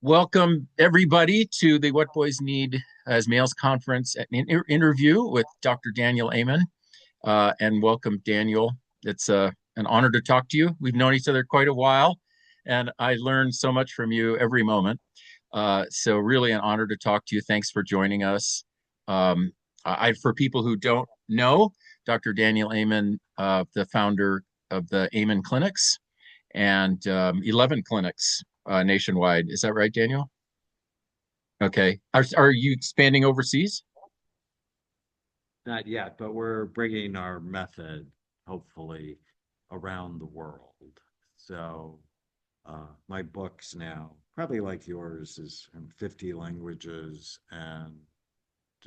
Welcome, everybody, to the What Boys Need as Males Conference interview with Dr. Daniel Amen. And welcome, Daniel. It's an honor to talk to you. We've known each other quite a while, and I learn so much from you every moment. So, really, an honor to talk to you. Thanks for joining us. For people who don't know, Dr. Daniel Amen, the founder of the Amen Clinics and 11 clinics nationwide. Is that right, Daniel? Okay. Are you expanding overseas? Not yet, but we're bringing our method, hopefully, around the world. So my books now, probably like yours, is in 50 languages. And,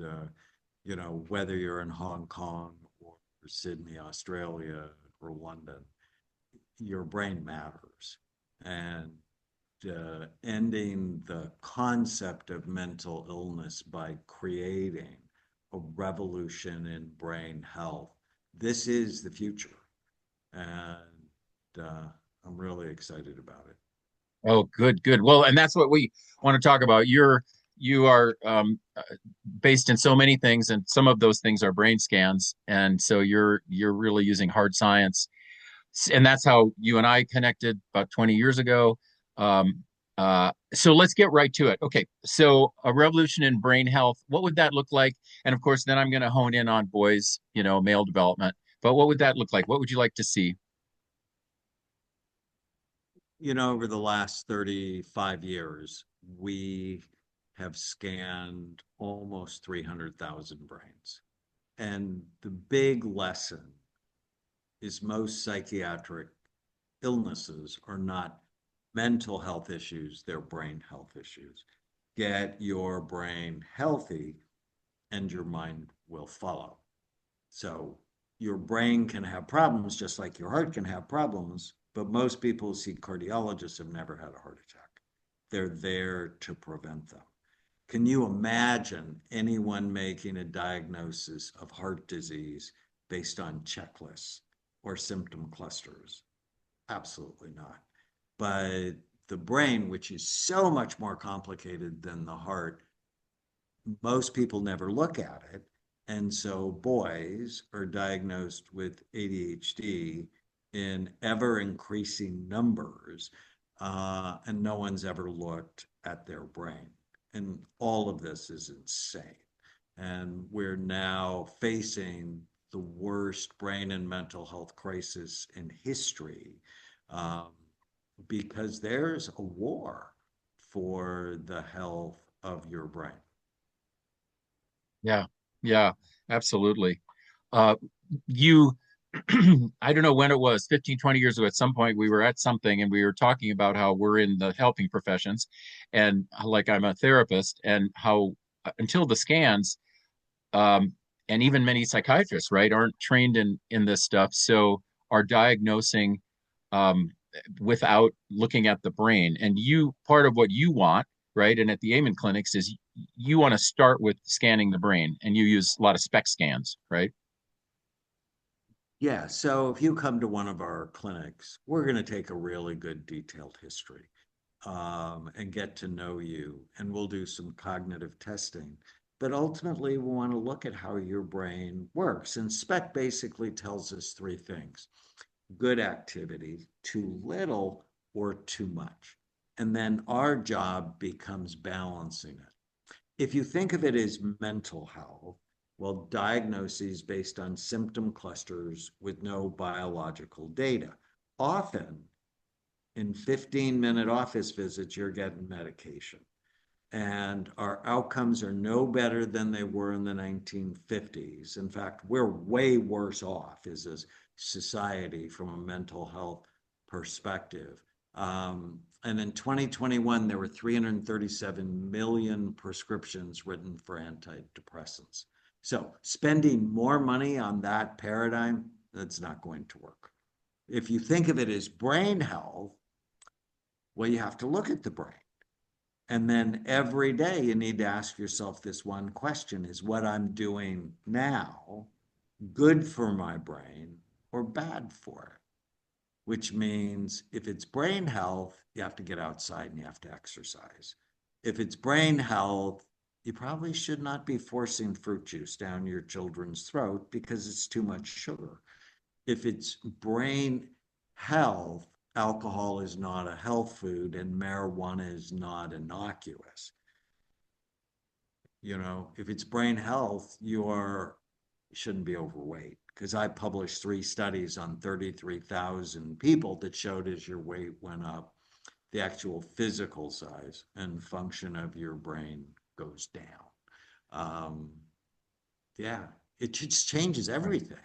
uh, whether you're in Hong Kong or Sydney, Australia, or London, your brain matters. And ending the concept of mental illness by creating a revolution in brain health. This is the future. And I'm really excited about it. Oh, good, good. Well, and that's what we want to talk about. You are based in so many things, and some of those things are brain scans, and so you're really using hard science, and that's how you and I connected about 20 years ago. So let's get right to it. Okay, so a revolution in brain health. What would that look like? And of course, then I'm going to hone in on boys, male development. But what would that look like? What would you like to see? Over the last 35 years, we have scanned almost 300,000 brains. And the big lesson is most psychiatric illnesses are not mental health issues, they're brain health issues. Get your brain healthy and your mind will follow. So your brain can have problems just like your heart can have problems, but most people who see cardiologists have never had a heart attack. They're there to prevent them. Can you imagine anyone making a diagnosis of heart disease based on checklists or symptom clusters? Absolutely not. But the brain, which is so much more complicated than the heart, most people never look at it. And so boys are diagnosed with ADHD in ever increasing numbers, and no one's ever looked at their brain. And all of this is insane. And we're now facing the worst brain and mental health crisis in history, um, because there's a war for the health of your brain. Yeah, yeah, absolutely. Uh, you, I don't know when it was, 15, 20 years ago, at some point we were at something and we were talking about how we're in the helping professions and like I'm a therapist and how until the scans, um, and even many psychiatrists, right, aren't trained in this stuff, so are diagnosing um, without looking at the brain. And you, part of what you want, right, and at the Amen clinics is you want to start with scanning the brain, and you use a lot of SPECT scans, right? Yeah, so if you come to one of our clinics, we're going to take a really good detailed history, and get to know you, and we'll do some cognitive testing. But ultimately, we want to look at how your brain works. And SPEC basically tells us three things: good activity, too little, or too much. And then our job becomes balancing it. If you think of it as mental health, well, diagnoses based on symptom clusters with no biological data. Often in 15-minute office visits, you're getting medication. And our outcomes are no better than they were in the 1950s. In fact, we're way worse off as a society from a mental health perspective. And in 2021, there were 337 million prescriptions written for antidepressants. So spending more money on that paradigm, that's not going to work. If you think of it as brain health, well, you have to look at the brain. And then every day you need to ask yourself this one question: is what I'm doing now good for my brain or bad for it? which means if it's brain health, you have to get outside and you have to exercise. If it's brain health, you probably should not be forcing fruit juice down your children's throat because it's too much sugar. If it's brain health, alcohol is not a health food and marijuana is not innocuous. If it's brain health, you shouldn't be overweight. Because I published 3 studies on 33,000 people that showed as your weight went up, the actual physical size and function of your brain goes down. Um, yeah, it just changes Right. everything.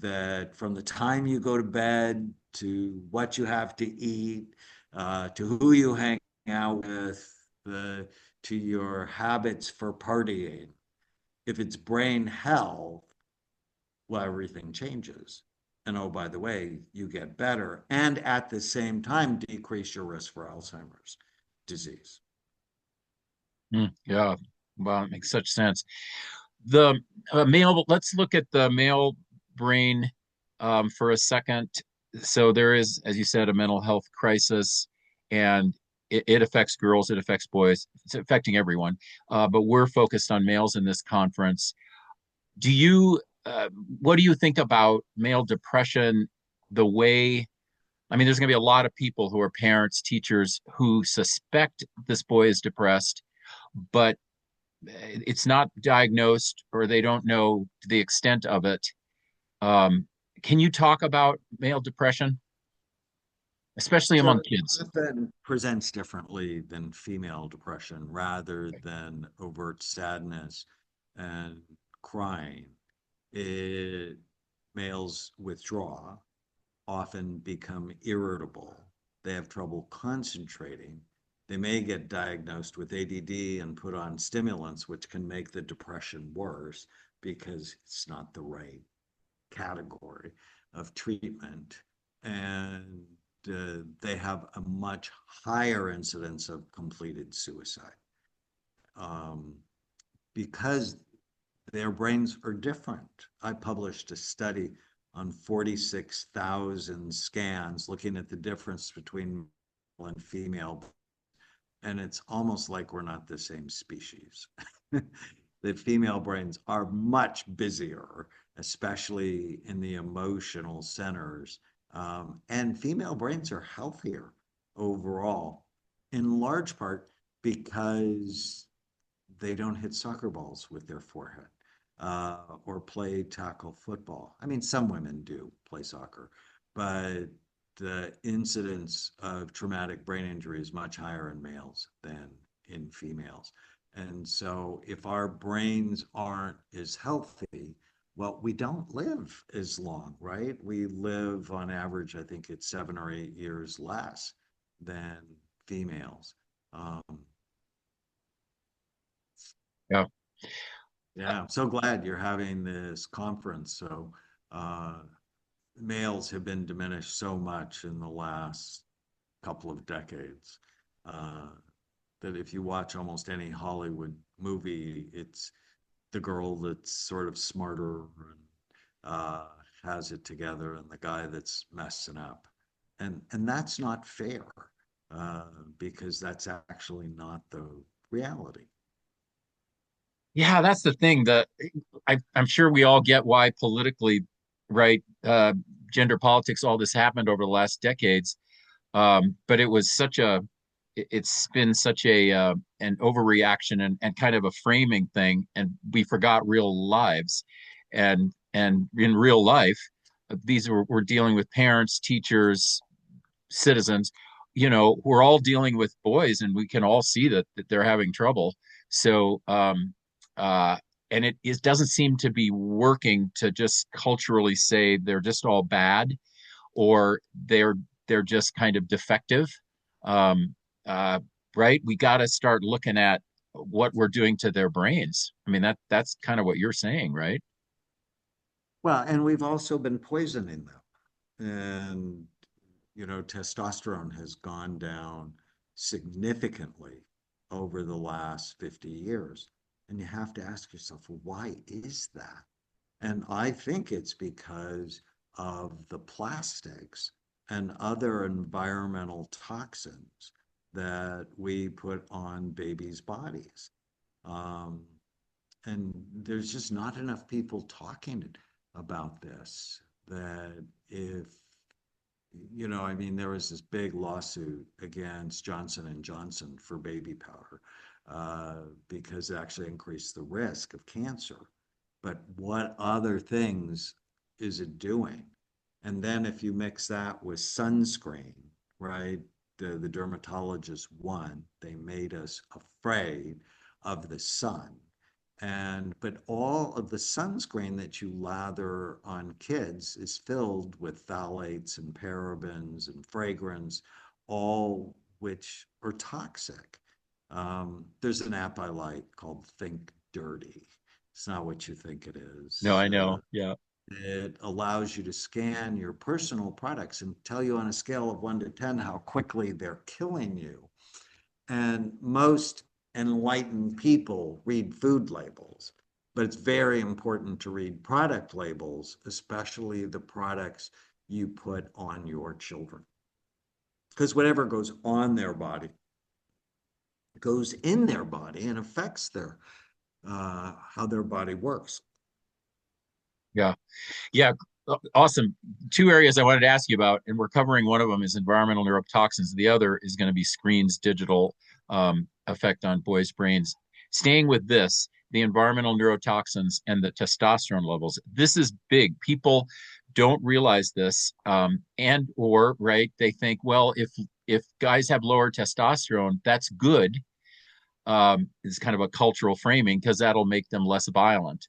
That from the time you go to bed to what you have to eat, to who you hang out with, to your habits for partying. If it's brain health, well, everything changes. And oh, by the way, you get better and at the same time decrease your risk for Alzheimer's disease. Yeah. Well, it makes such sense. The let's look at the male brain for a second. So there is, as you said, a mental health crisis, and it affects girls, it affects boys, it's affecting everyone. But we're focused on males in this conference. Do you, what do you think about male depression? The way, I mean, there's going to be a lot of people who are parents, teachers who suspect this boy is depressed, but it's not diagnosed or they don't know the extent of it. Um, can you talk about male depression, especially So among it kids? often presents differently than female depression, rather than overt sadness and crying. It, Males withdraw, often become irritable. They have trouble concentrating. They may get diagnosed with ADD and put on stimulants, which can make the depression worse because it's not the right category of treatment. And they have a much higher incidence of completed suicide um, because their brains are different. I published a study on 46,000 scans looking at the difference between male and female, and it's almost like we're not the same species. The female brains are much busier, especially in the emotional centers. And female brains are healthier overall, in large part because they don't hit soccer balls with their forehead or play tackle football. I mean, some women do play soccer, but the incidence of traumatic brain injury is much higher in males than in females. And so, if our brains aren't as healthy, well, we don't live as long, right? We live on average, I think it's 7 or 8 years less than females. Um, Yeah. Yeah, I'm so glad you're having this conference. So, uh, males have been diminished so much in the last couple of decades uh, that if you watch almost any Hollywood movie, it's the girl that's sort of smarter and uh, has it together, and the guy that's messing up, and that's not fair uh, because that's actually not the reality. Yeah, that's the thing that I'm sure we all get why politically, right? Gender politics, all this happened over the last decades. But it was such it's been such an overreaction and kind of a framing thing, and we forgot real lives, and in real life, we're dealing with parents, teachers, citizens. We're all dealing with boys, and we can all see that they're having trouble. So, uh, and it doesn't seem to be working to just culturally say they're just all bad or they're just kind of defective. Um, uh, right? We got to start looking at what we're doing to their brains. I mean, that's kind of what you're saying, right? Well, and we've also been poisoning them. And, testosterone has gone down significantly over the last 50 years. And you have to ask yourself, well, why is that? And I think it's because of the plastics and other environmental toxins that we put on babies' bodies. Um, and there's just not enough people talking about this. That if, I mean, there was this big lawsuit against Johnson and Johnson for baby powder because it actually increased the risk of cancer. But what other things is it doing? And then if you mix that with sunscreen, right? The dermatologist won. They made us afraid of the sun. But all of the sunscreen that you lather on kids is filled with phthalates and parabens and fragrance, all which are toxic. There's an app I like called Think Dirty. It's not what you think it No, is. I know. Yeah. It allows you to scan your personal products and tell you on a scale of 1 to 10 how quickly they're killing you. And most enlightened people read food labels, but it's very important to read product labels, especially the products you put on your children. Because whatever goes on their body goes in their body and affects their how their body works. Yeah. Yeah. Awesome. Two areas I wanted to ask you about, and we're covering one of them is environmental neurotoxins. The other is going to be screens, digital effect on boys' brains. Staying with this, the environmental neurotoxins and the testosterone levels. This is big. People don't realize this, and or right, they think, well, if guys have lower testosterone, that's good. Is kind of a cultural framing because that'll make them less violent.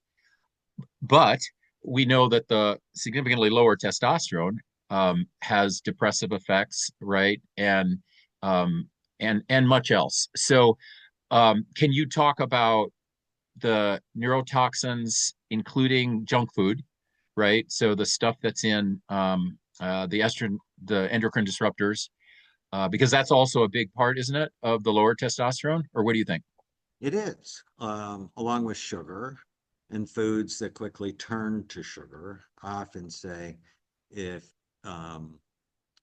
But we know that the significantly lower testosterone has depressive effects, right? And much else. So, can you talk about the neurotoxins, including junk food, right? So the stuff that's in the estrogen, the endocrine disruptors, because that's also a big part, isn't it, of the lower testosterone? Or what do you think? It is, along with sugar and foods that quickly turn to sugar. I often say if um,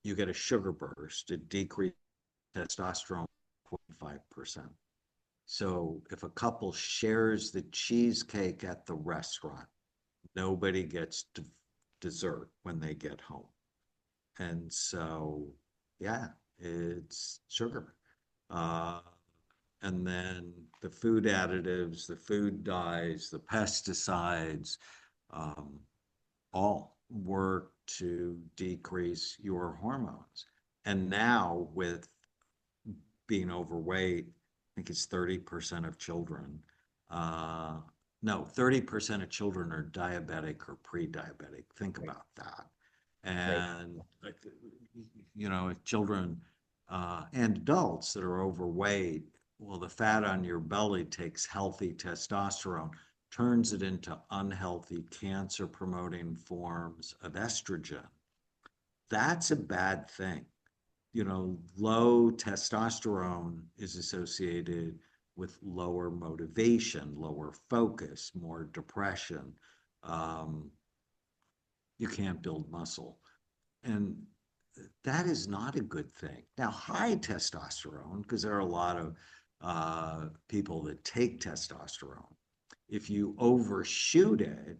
you get a sugar burst, it decreases testosterone 45%. So if a couple shares the cheesecake at the restaurant, nobody gets dessert when they get home. And so, yeah, it's sugar. Uh, and then the food additives, the food dyes, the pesticides, um, all work to decrease your hormones. And now with being overweight, I think it's 30% of children. Uh, no, 30% of children are diabetic or pre-diabetic. Think Right. about that. Right. And, children and adults that are overweight, well, the fat on your belly takes healthy testosterone, turns it into unhealthy cancer promoting forms of estrogen. That's a bad thing. Low testosterone is associated with lower motivation, lower focus, more depression. Um, you can't build muscle. And that is not a good thing. Now, high testosterone, because there are a lot of people that take testosterone, if you overshoot it,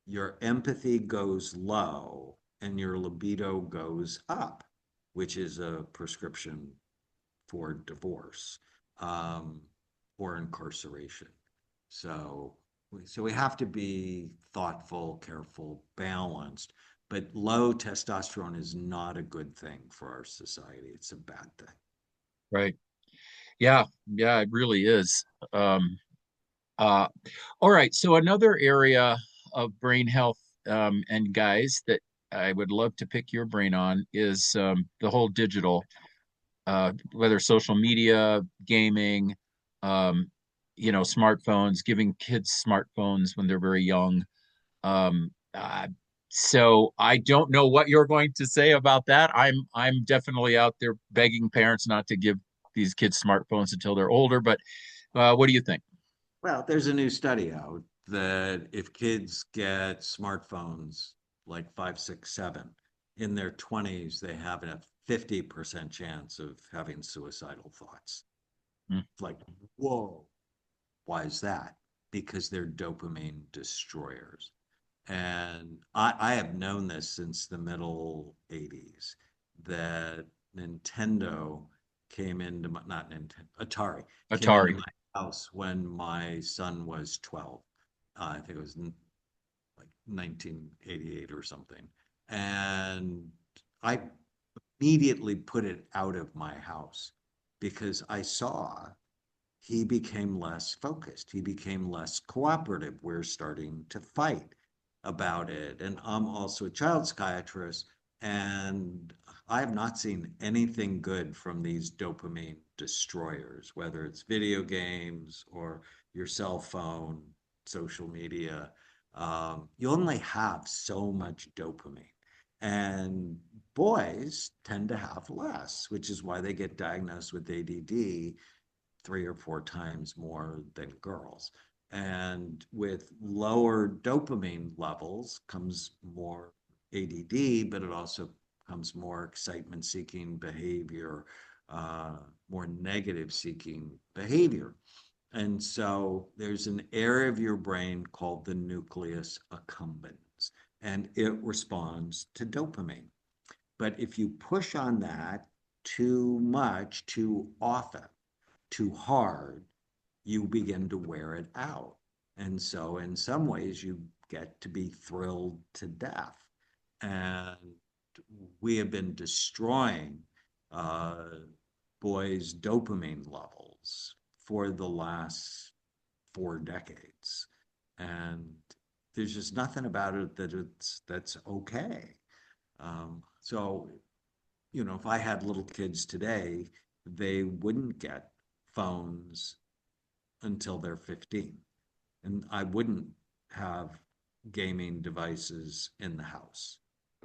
your empathy goes low and your libido goes up, which is a prescription for divorce um, or incarceration. So, so we have to be thoughtful, careful, balanced. But low testosterone is not a good thing for our society. It's a bad thing. Right. Yeah. Yeah, it really is. Um, Uh, all right. So another area of brain health, and guys, that I would love to pick your brain on is the whole digital, whether social media, gaming, um, smartphones, giving kids smartphones when they're very young. Um, uh, so I don't know what you're going to say about that. I'm definitely out there begging parents not to give these kids smartphones until they're older. But what do you think? Well, there's a new study out that if kids get smartphones like 5, 6, 7, in their 20s, they have a 50% chance of having suicidal thoughts. Mm. Like, whoa, why is that? Because they're dopamine destroyers. And I have known this since the middle 80s that Nintendo came into my, not Nintendo, Atari came into Atari. my house when my son was 12. I think it was like 1988 or something. And I immediately put it out of my house because I saw he became less focused. He became less cooperative. We're starting to fight about it. And I'm also a child psychiatrist, and I have not seen anything good from these dopamine destroyers, whether it's video games or your cell phone, social media. You only have so much dopamine. And boys tend to have less, which is why they get diagnosed with ADD 3 or 4 times more than girls. And with lower dopamine levels comes more ADD, but it also comes more excitement seeking behavior, more negative seeking behavior. And so there's an area of your brain called the nucleus accumbens, and it responds to dopamine. But if you push on that too much, too often, too hard, you begin to wear it out. And so, in some ways, you get to be thrilled to death. And we have been destroying uh, boys' dopamine levels for the last 4 decades. And there's just nothing about it that's okay. So, if I had little kids today, they wouldn't get phones until they're 15. And I wouldn't have gaming devices in the house.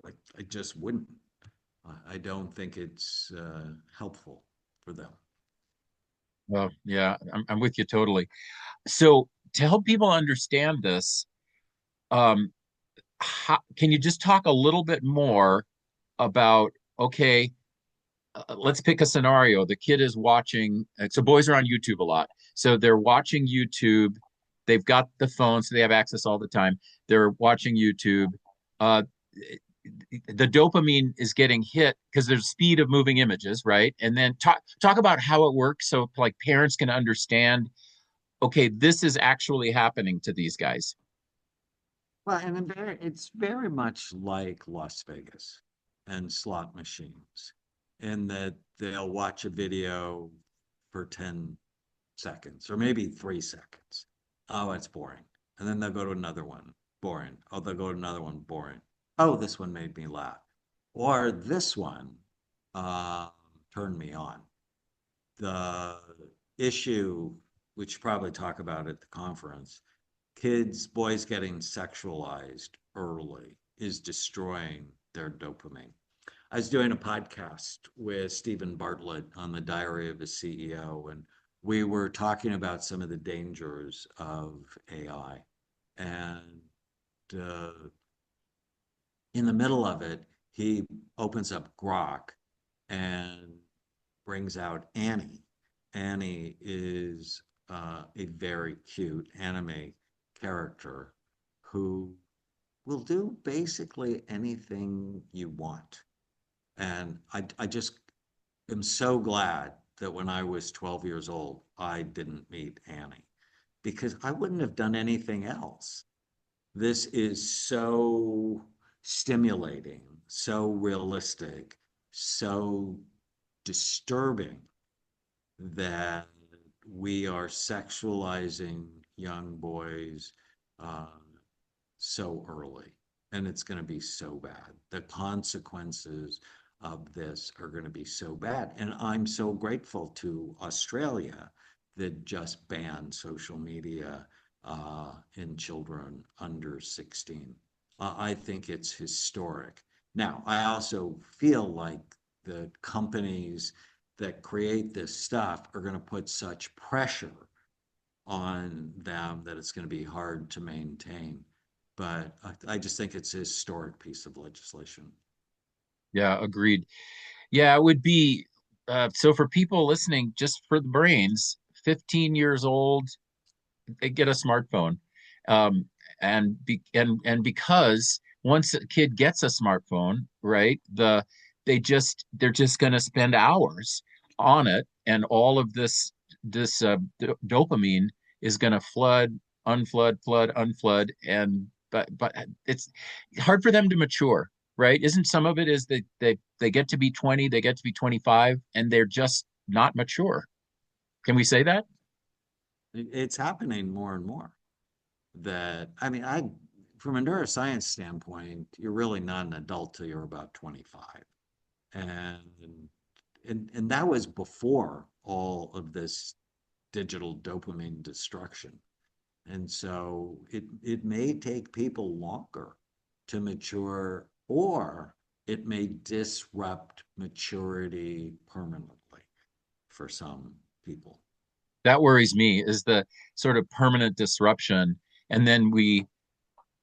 Like, I just wouldn't. I don't think it's helpful for them. Well, yeah, I'm with you totally. So to help people understand this, um, can you just talk a little bit more about, okay, let's pick a scenario. The kid is watching, so boys are on YouTube a lot. So they're watching YouTube. They've got the phone, so they have access all the time. They're watching YouTube. Uh, the dopamine is getting hit because there's speed of moving images, right? And then talk about how it works so like parents can understand, okay, this is actually happening to these guys. Well, and it's very much like Las Vegas and slot machines, in that they'll watch a video for 10 seconds or maybe 3 seconds. Oh, it's boring. And then they'll go to another one, boring. Oh, they'll go to another one, boring. Oh, this one made me laugh. Or this one uh, turned me on. The issue, which you probably talk about at the conference, boys getting sexualized early is destroying their dopamine. I was doing a podcast with Stephen Bartlett on the Diary of a CEO, and we were talking about some of the dangers of AI. And uh, in the middle of it, he opens up Grok and brings out Annie. Annie is a very cute anime character who will do basically anything you want. And I just am so glad that when I was 12 years old, I didn't meet Annie because I wouldn't have done anything else. This is so stimulating, so realistic, so disturbing that we are sexualizing young boys uh, so early. And it's going to be so bad. The consequences of this are going to be so bad. And I'm so grateful to Australia that just banned social media in children under 16. I think it's historic. Now, I also feel like the companies that create this stuff are going to put such pressure on them that it's going to be hard to maintain. But I just think it's a historic piece of legislation. Yeah, agreed. Yeah, it would be so for people listening, just for the brains, 15 years old, they get a smartphone. Um, and because once a kid gets a smartphone, right, they're just going to spend hours on it, and all of this dopamine is going to unflood, and but it's hard for them to mature, right? Isn't some of it is that they get to be 20, they get to be 25, and they're just not mature. Can we say that? It's happening more and more. That I mean, I from a neuroscience standpoint, you're really not an adult till you're about 25. And and that was before all of this digital dopamine destruction. And so it may take people longer to mature, or it may disrupt maturity permanently for some people. That worries me is the sort of permanent disruption, and then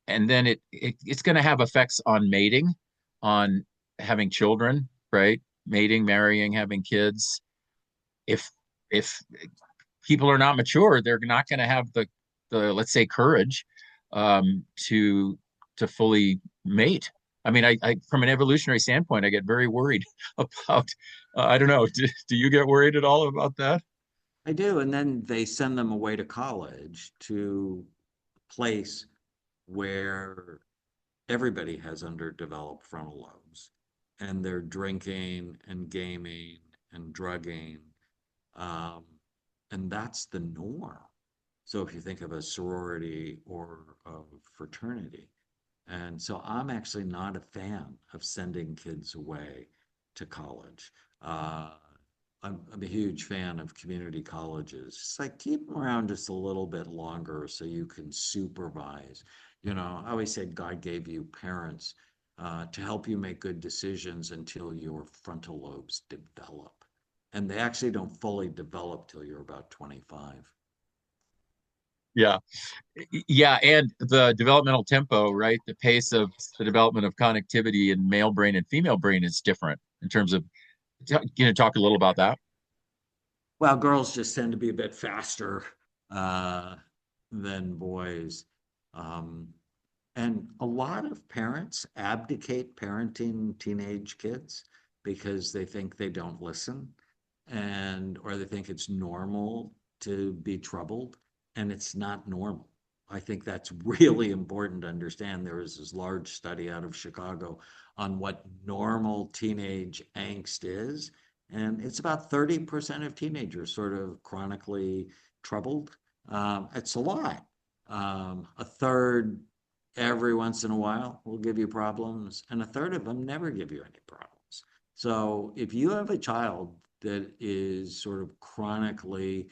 it's going to have effects on mating, on having children, right? Mating, marrying, having kids. If if people are not mature, they're not going to have the let's say courage to fully mate. I mean, I from an evolutionary standpoint, I get very worried about. I don't know. Do you get worried at all about that? I do. And then they send them away to college to a place where everybody has underdeveloped frontal lobes and they're drinking and gaming and drugging. Um, and that's the norm. So if you think of a sorority or a fraternity. And so I'm actually not a fan of sending kids away to college. Uh, I'm a huge fan of community colleges. It's like keep them around just a little bit longer so you can supervise. You know, I always said God gave you parents to help you make good decisions until your frontal lobes develop. And they actually don't fully develop till you're about 25. Yeah. Yeah, and the developmental tempo, right? The pace of the development of connectivity in male brain and female brain is different in terms of, talk a little about that? Well, girls just tend to be a bit faster uh, than boys. Um, and a lot of parents abdicate parenting teenage kids because they think they don't listen and or they think it's normal to be troubled, and it's not normal. I think that's really important to understand. There was this large study out of Chicago on what normal teenage angst is, and it's about 30% of teenagers sort of chronically troubled. It's a lot. A third every once in a while will give you problems, and a third of them never give you any problems. So if you have a child that is sort of chronically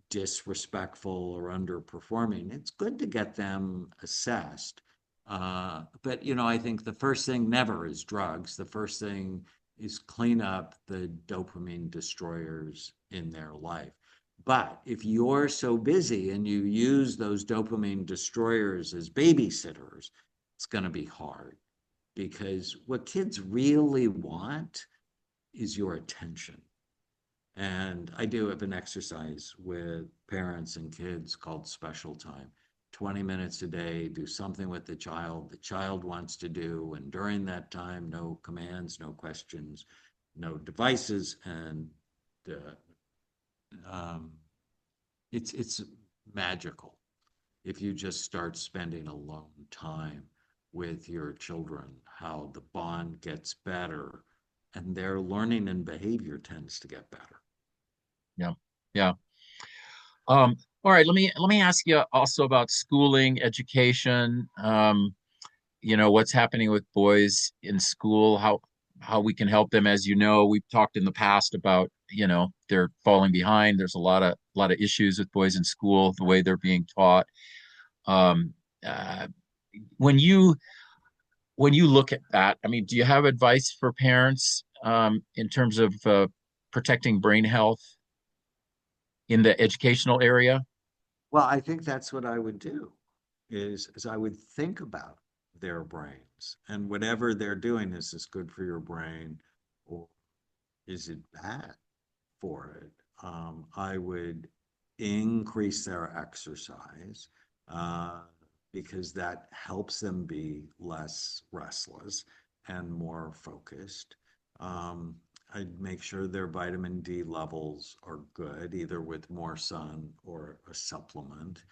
disrespectful or underperforming, it's good to get them assessed. But you know, I think the first thing never is drugs. The first thing is clean up the dopamine destroyers in their life. But if you're so busy and you use those dopamine destroyers as babysitters, it's going to be hard because what kids really want is your attention. And I do have an exercise with parents and kids called special time. 20 minutes a day, do something with the child wants to do. And during that time, no commands, no questions, no devices. And uh, um, it's magical if you just start spending alone time with your children, how the bond gets better and their learning and behavior tends to get better. Yeah. Yeah. All right, let me ask you also about schooling, education, what's happening with boys in school, how we can help them. As you know, we've talked in the past about, they're falling behind. There's a lot of issues with boys in school, the way they're being taught. Um, uh, when you look at that, I mean, do you have advice for parents in terms of protecting brain health in the educational area? Well, I think that's what I would do is I would think about their brains. And whatever they're doing, is this good for your brain or is it bad for it? I would increase their exercise uh, because that helps them be less restless and more focused. Um, I'd make sure their vitamin D levels are good, either with more sun or a supplement.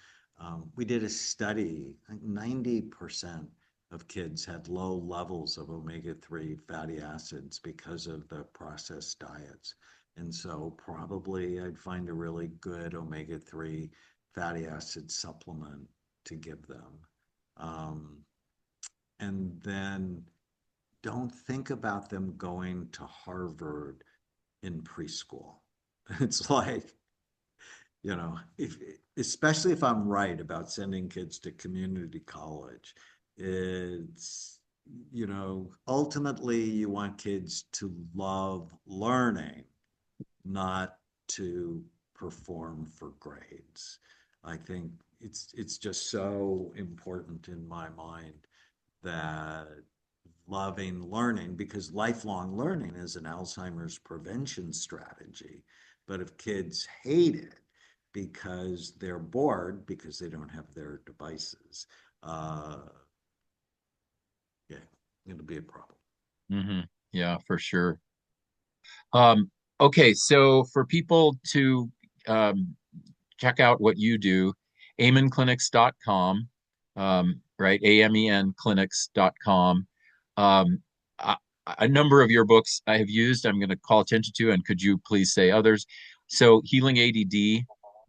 We did a study, I think 90% of kids had low levels of omega-3 fatty acids because of the processed diets. And so probably I'd find a really good omega-3 fatty acid supplement to give them. Um, and then don't think about them going to Harvard in preschool. It's like, if especially if I'm right about sending kids to community college, it's, ultimately you want kids to love learning, not to perform for grades. I think it's just so important in my mind that loving learning, because lifelong learning is an Alzheimer's prevention strategy. But if kids hate it because they're bored because they don't have their devices, uh, yeah, it'll be a problem. Hmm. Yeah, for sure. Um, okay, so for people to um, check out what you do, amenclinics.com, right? AMEN clinics.com. Um, a, a number of your books I have used, I'm going to call attention to, and could you please say others? So, Healing ADD,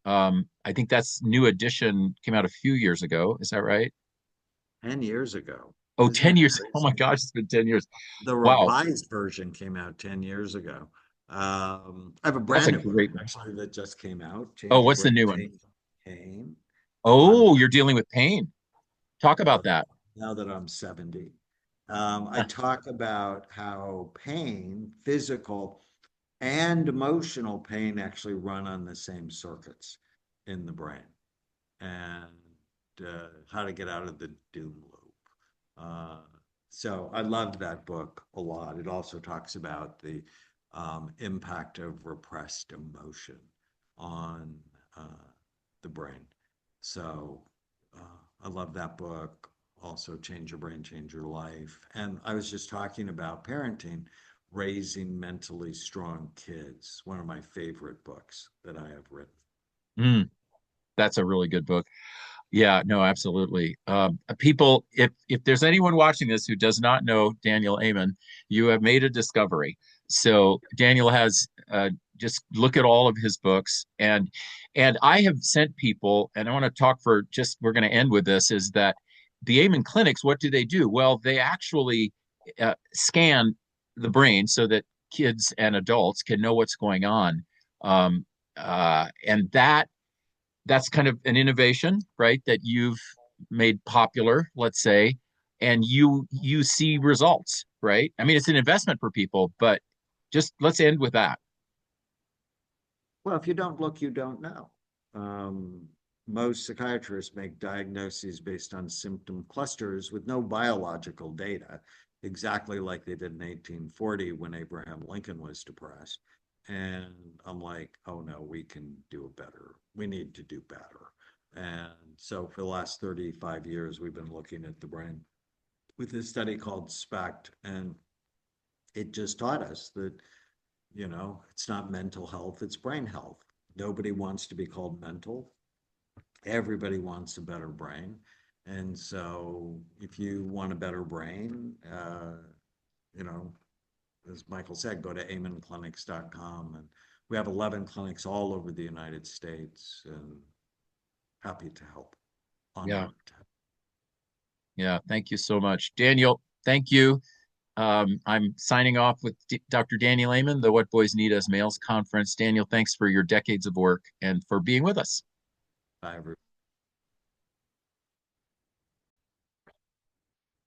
I think that's new edition, came out a few years ago. Is that right? 10 years ago. Oh, Isn't 10 that years. Oh my crazy? gosh, it's been 10 years. The Wow, revised version came out 10 years ago. I have a that's a brand new book great one. actually that just came out, Oh, Change Your what's the new one? Brain Pain. I'm Oh, you're dealing with pain. Talk uh, about that. now that I'm 70. I talk about how pain, physical and emotional pain, actually run on the same circuits in the brain, and how to get out of the doom loop. Uh, so I loved that book a lot. It also talks about the impact of repressed emotion on uh, the brain. So I love that book. Also, Change Your Brain, Change Your Life. And I was just talking about parenting, Raising Mentally Strong Kids, one of my favorite books that I have written. Mm, that's a really good book. Yeah, no, absolutely. People, if there's anyone watching this who does not know Daniel Amen, you have made a discovery. So Daniel has just look at all of his books, and I have sent people, and I want to talk for just we're going to end with this is that the Amen clinics, what do they do? Well, they actually scan the brain so that kids and adults can know what's going on, and that's kind of an innovation, right? That you've made popular, let's say, and you see results, right? I mean, it's an investment for people, but just let's end with that. Well, if you don't look, you don't know. Um, Most psychiatrists make diagnoses based on symptom clusters with no biological data, exactly like they did in 1840 when Abraham Lincoln was depressed. And I'm like, oh no, we can do it better. We need to do better. And so for the last 35 years, we've been looking at the brain with this study called SPECT. And it just taught us that, it's not mental health, it's brain health. Nobody wants to be called mental. Everybody wants a better brain. And so if you want a better brain, you know, as Michael said, go to amenclinics.com. And we have 11 clinics all over the United States, and happy to help. Yeah, Honored to help. yeah. Thank you so much, Daniel. Thank you. I'm signing off with Dr. Daniel Amen, the What Boys Need as Males Conference. Daniel, thanks for your decades of work and for being with us. Bye, everyone.